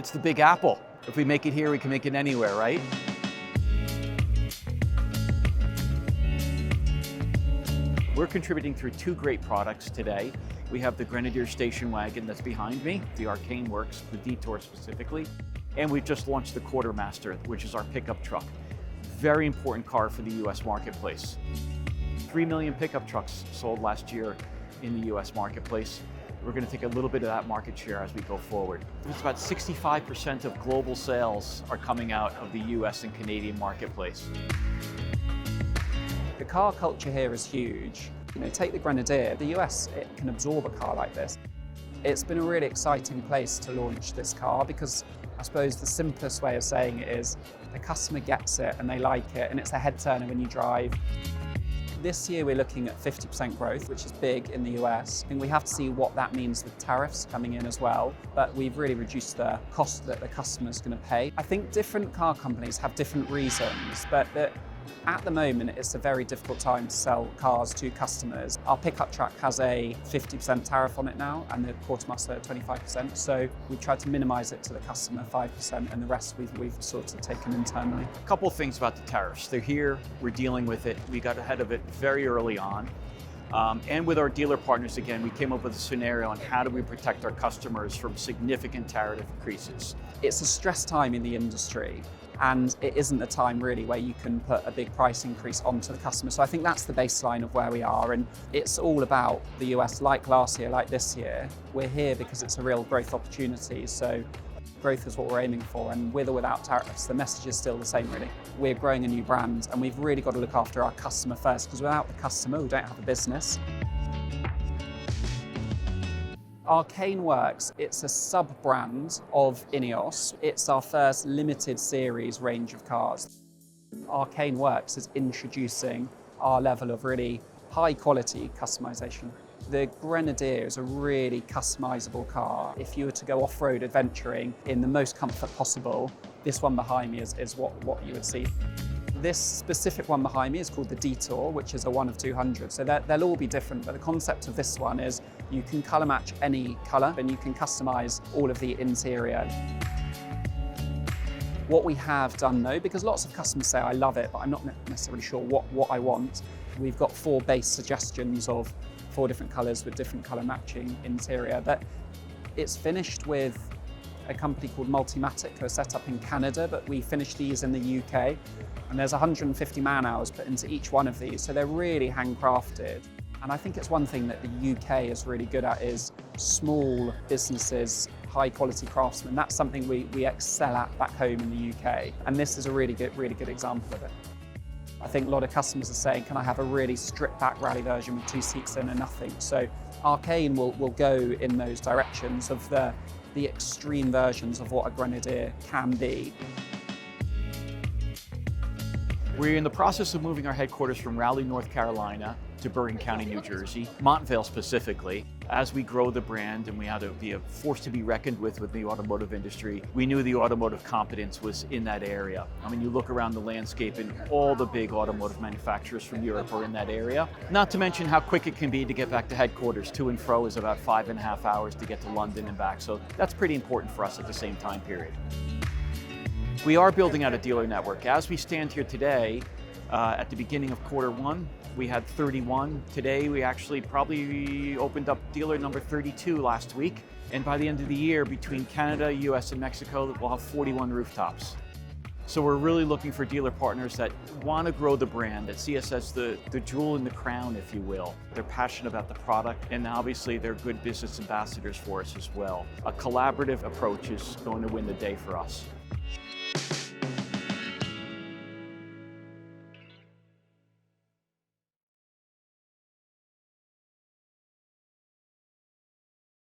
It's the Big Apple. If we make it here, we can make it anywhere, right? We're contributing through two great products today. We have the Grenadier Station Wagon that's behind me, the Arcane Works, the Detour specifically. And we've just launched the Quartermaster, which is our pickup truck. Very important car for the US marketplace. 3 million pickup trucks sold last year in the US marketplace. We're going to take a little bit of that market share as we go forward. It's about 65% of global sales are coming out of the US and Canadian marketplace. The car culture here is huge. Take the Grenadier. The US, it can absorb a car like this. It's been a really exciting place to launch this car because I suppose the simplest way of saying it is the customer gets it and they like it, and it's a head turner when you drive. This year we're looking at 50% growth, which is big in the US. And we have to see what that means with tariffs coming in as well. But we've really reduced the cost that the customer's going to pay. I think different car companies have different reasons, but at the moment, it's a very difficult time to sell cars to customers. Our pickup truck has a 50% tariff on it now, and the Quartermaster 25%. So we tried to minimize it to the customer 5%, and the rest we've sort of taken internally. A couple of things about the tariffs. They're here, we're dealing with it. We got ahead of it very early on. And with our dealer partners, again, we came up with a scenario on how do we protect our customers from significant tariff increases. It's a stress time in the industry, and it isn't a time really where you can put a big price increase onto the customer. So I think that's the baseline of where we are, and it's all about the US, like last year, like this year. We're here because it's a real growth opportunity, so growth is what we're aiming for, and with or without tariffs, the message is still the same really. We're growing a new brand, and we've really got to look after our customer first, because without the customer, we don't have a business. Arcane Works, it's a sub-brand of INEOS. It's our first limited series range of cars. Arcane Works is introducing our level of really high quality customization. The Grenadier is a really customizable car. If you were to go off-road adventuring in the most comfort possible, this one behind me is what you would see. This specific one behind me is called the Detour, which is a 1 of 200. So they'll all be different, but the concept of this one is you can color match any color and you can customize all of the interior. What we have done though, because lots of customers say, I love it, but I'm not necessarily sure what I want, we've got 4 base suggestions of 4 different colors with different color matching interior. But it's finished with a company called Multimatic, who are set up in Canada, but we finished these in the UK. And there's 150 man-hours put into each one of these, so they're really handcrafted. And I think it's one thing that the UK is really good at is small businesses, high-quality craftsmen. That's something we excel at back home in the UK. And this is a really good example of it. I think a lot of customers are saying, can I have a really stripped-back rally version with 2 seats in and nothing? So Arcane will go in those directions of the extreme versions of what a Grenadier can be. We're in the process of moving our headquarters from Raleigh, North Carolina to Bergen County, New Jersey, Montvale specifically. As we grow the brand and we had to be a force to be reckoned with the automotive industry, we knew the automotive competence was in that area. I mean, you look around the landscape and all the big automotive manufacturers from Europe are in that area. Not to mention how quick it can be to get back to headquarters. To and fro is about 5.5 hours to get to London and back. So that's pretty important for us at the same time period. We are building out a dealer network. As we stand here today, at the beginning of Q1, we had 31. Today, we actually probably opened up dealer number 32 last week. And by the end of the year, between Canada, US, and Mexico, we'll have 41 rooftops. So we're really looking for dealer partners that want to grow the brand, that see us as the jewel in the crown, if you will. They're passionate about the product, and obviously they're good business ambassadors for us as well. A collaborative approach is going to win the day for us.